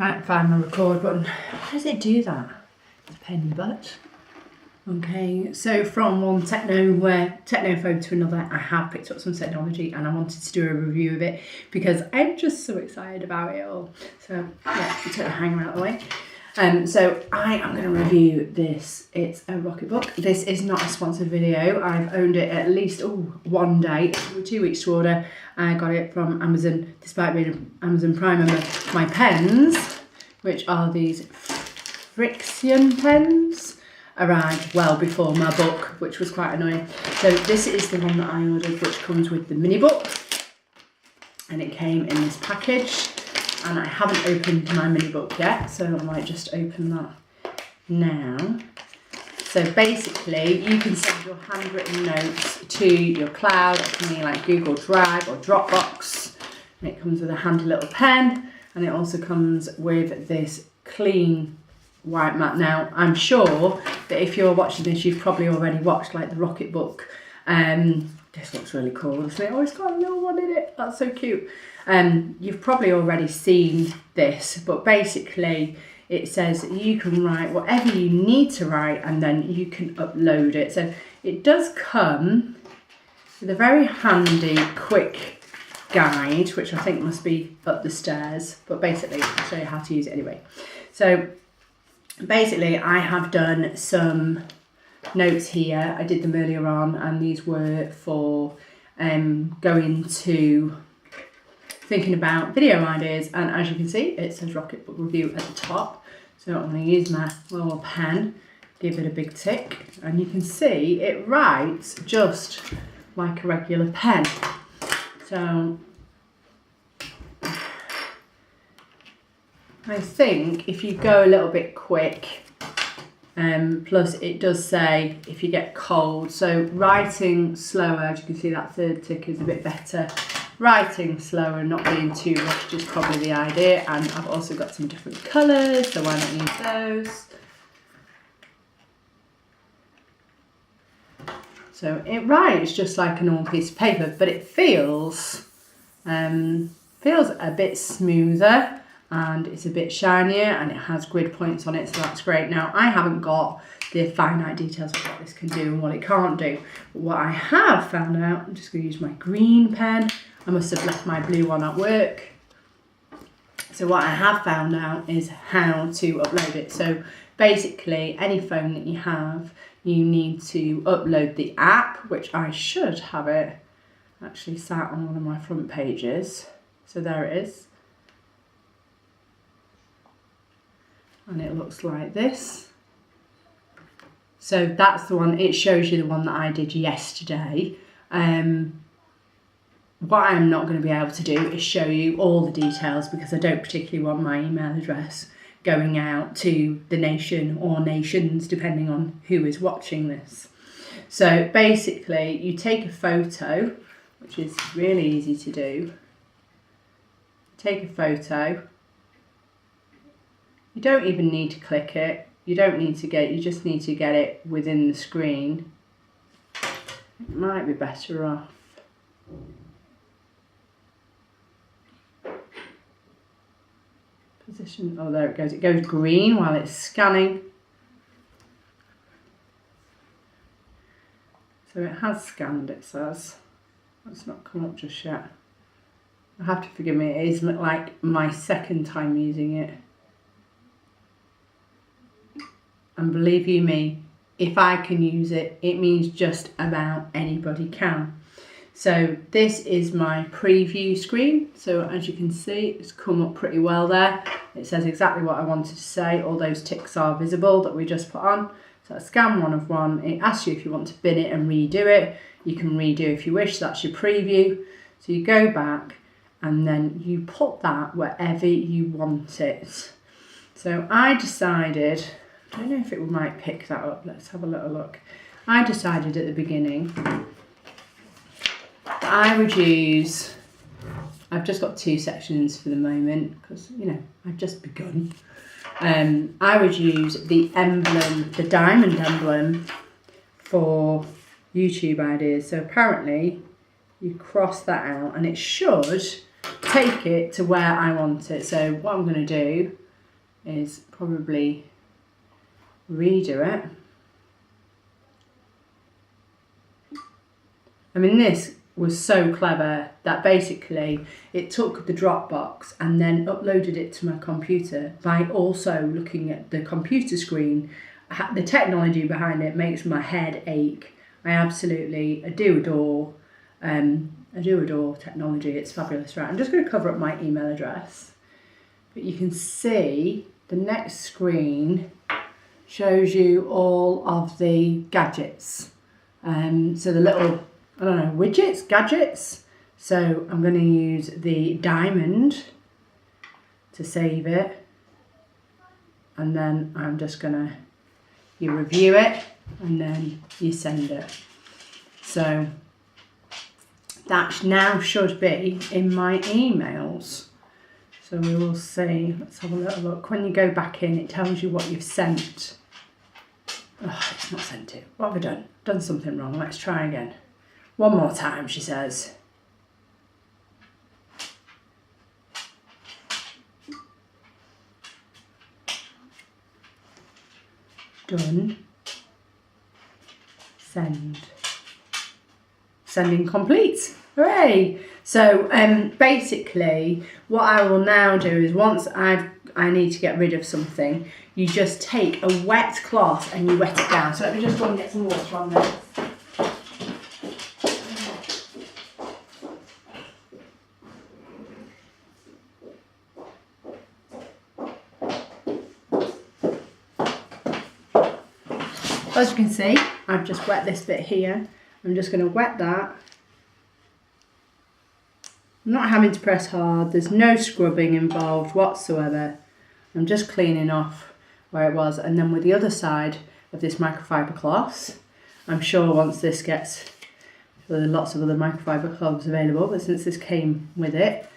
Can't find my record button. How does it do that? It's a pain in the butt. Okay, so from one techno phone to another, I have picked up some technology and I wanted to do a review of it because I'm just so excited about it all. So yeah, take the hanger out of the way. So I am going to review this. It's a Rocketbook. This is not a sponsored video. I've owned it at least 1 day. It took me 2 weeks to order. I got it from Amazon, despite being an Amazon Prime member. My pens, which are these friction pens, arrived well before my book, which was quite annoying. So this is the one that I ordered, which comes with the mini book, and it came in this package. And I haven't opened my mini book yet, so I might just open that now. So basically, you can send your handwritten notes to your cloud, it can be like Google Drive or Dropbox. And it comes with a handy little pen, and it also comes with this clean white mat. Now, I'm sure that if you're watching this, you've probably already watched like the Rocketbook. This looks really cool, doesn't it? Oh, it's got a little one in it. That's so cute. You've probably already seen this, but basically it says you can write whatever you need to write and then you can upload it. So it does come with a very handy, quick guide, which I think must be up the stairs, but basically I'll show you how to use it anyway. So basically I have done some notes here. I did them earlier on, and these were for going to thinking about video ideas, and as you can see it says Rocketbook review at the top. So I'm going to use my little pen, give it a big tick, and you can see it writes just like a regular pen. So I think if you go a little bit quick, plus it does say if you get cold, so writing slower, as you can see that third tick is a bit better. Writing slower and not being too rushed is probably the idea, and I've also got some different colours, so why not use those? So it writes just like a normal piece of paper, but it feels a bit smoother, and it's a bit shinier, and it has grid points on it, so that's great. Now, I haven't got the finite details of what this can do and what it can't do, but what I have found out, I'm just going to use my green pen. I must have left my blue one at work. So what I have found out is how to upload it. So basically, any phone that you have, you need to upload the app, which I should have it actually sat on one of my front pages. So there it is. And it looks like this. So that's the one, it shows you the one that I did yesterday. What I'm not going to be able to do is show you all the details, because I don't particularly want my email address going out to the nation or nations, depending on who is watching this. So basically, you take a photo, which is really easy to do. Take a photo. You don't even need to click it. You just need to get it within the screen. It might be better off. Position, oh there it goes. It goes green while it's scanning. So it has scanned, it says. It's not come up just yet. I have to forgive me, it is like my second time using it. And believe you me, if I can use it, it means just about anybody can. So this is my preview screen. So as you can see, it's come up pretty well there. It says exactly what I wanted to say. All those ticks are visible that we just put on. So I scan one of one. It asks you if you want to bin it and redo it. You can redo if you wish. That's your preview. So you go back and then you put that wherever you want it. So I decided, I don't know if it might pick that up. Let's have a little look. I decided at the beginning that I would use, I've just got 2 sections for the moment because, you know, I've just begun. I would use the emblem, the diamond emblem for YouTube ideas. So apparently you cross that out and it should take it to where I want it. So what I'm going to do is probably redo it. I mean, this was so clever that basically it took the Dropbox and then uploaded it to my computer by also looking at the computer screen. The technology behind it makes my head ache. I do adore technology. It's fabulous. Right, I'm just going to cover up my email address, but you can see the next screen shows you all of the gadgets. So the little, I don't know, widgets, gadgets. So I'm going to use the diamond to save it, and then I'm just going to, you review it and then you send it. So that now should be in my emails. So we will see. Let's have a little look. When you go back in, it tells you what you've sent. Oh, it's not sent it. What have I done? Done something wrong. Let's try again. One more time, she says. Done. Send. Sending complete. Hooray! So basically what I will now do is once I need to get rid of something, you just take a wet cloth and you wet it down. So let me just go and get some water on this. As you can see, I've just wet this bit here. I'm just going to wet that. I'm not having to press hard. There's no scrubbing involved whatsoever. I'm just cleaning off where it was. And then with the other side of this microfiber cloth, I'm sure once this gets, there are lots of other microfiber cloths available, but since this came with it,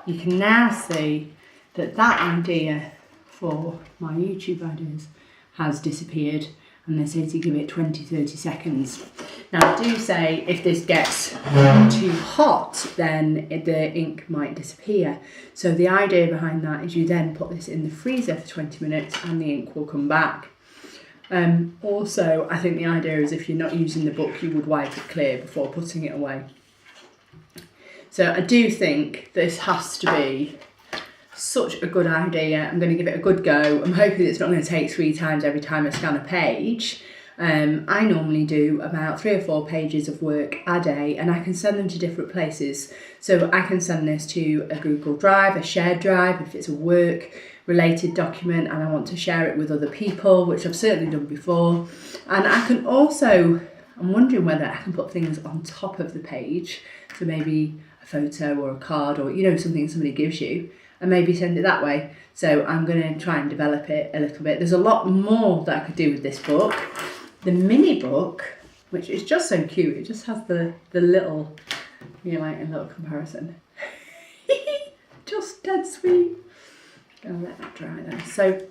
you can now see that that idea for my YouTube ideas has disappeared. And they say to give it 20-30 seconds. Now I do say if this gets too hot, then the ink might disappear. So the idea behind that is you then put this in the freezer for 20 minutes and the ink will come back. Also, I think the idea is if you're not using the book, you would wipe it clear before putting it away. So I do think this has to be such a good idea. I'm going to give it a good go. I'm hoping it's not going to take 3 times every time I scan a page. I normally do about 3 or 4 pages of work a day, and I can send them to different places. So I can send this to a Google Drive, a shared drive, if it's a work related document and I want to share it with other people, which I've certainly done before. And I can also, I'm wondering whether I can put things on top of the page. So maybe a photo or a card or, you know, something somebody gives you, and maybe send it that way. So I'm going to try and develop it a little bit. There's a lot more that I could do with this book. The mini book, which is just so cute, it just has the little, you know, like a little comparison. Just dead sweet. Gonna let that dry then. So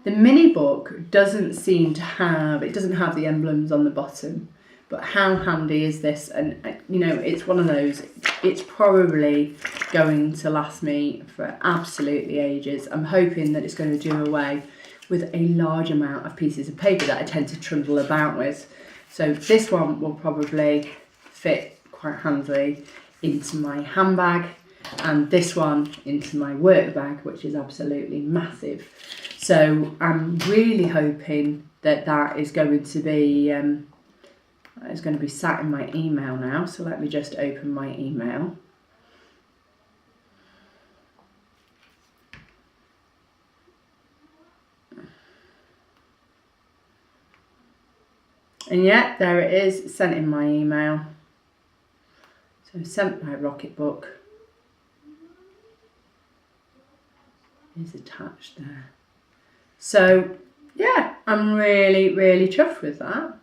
the mini book doesn't seem to have, it doesn't have the emblems on the bottom. But how handy is this? And, you know, it's one of those, it's probably going to last me for absolutely ages. I'm hoping that it's going to do away with a large amount of pieces of paper that I tend to trundle about with. So this one will probably fit quite handily into my handbag, and this one into my work bag, which is absolutely massive. So I'm really hoping that that is going to be... It's going to be sat in my email now, so let me just open my email. And yeah, there it is, sent in my email. So sent by Rocketbook is attached there. So yeah, I'm really, really chuffed with that.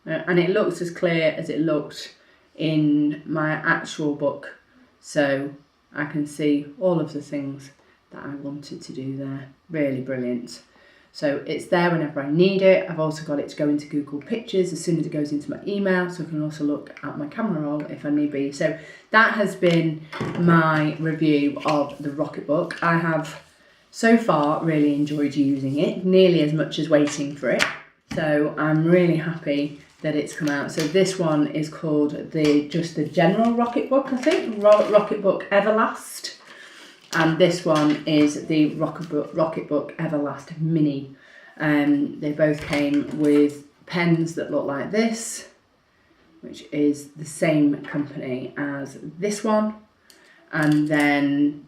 And it looks as clear as it looked in my actual book. So I can see all of the things that I wanted to do there. Really brilliant. So it's there whenever I need it. I've also got it to go into Google Pictures as soon as it goes into my email, so I can also look at my camera roll if I need be. So that has been my review of the Rocketbook. I have so far really enjoyed using it, nearly as much as waiting for it. So I'm really happy that it's come out. So this one is called just the general Rocketbook, I think, Rocketbook Everlast. And this one is the Rocketbook Everlast Mini. They both came with pens that look like this, which is the same company as this one. And then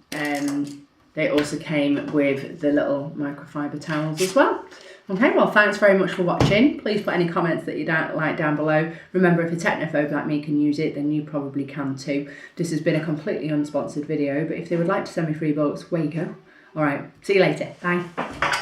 they also came with the little microfiber towels as well. Okay, well, thanks very much for watching. Please put any comments that you don't like down below. Remember, if a technophobe like me can use it, then you probably can too. This has been a completely unsponsored video, but if they would like to send me free books, where you go. All right, see you later. Bye.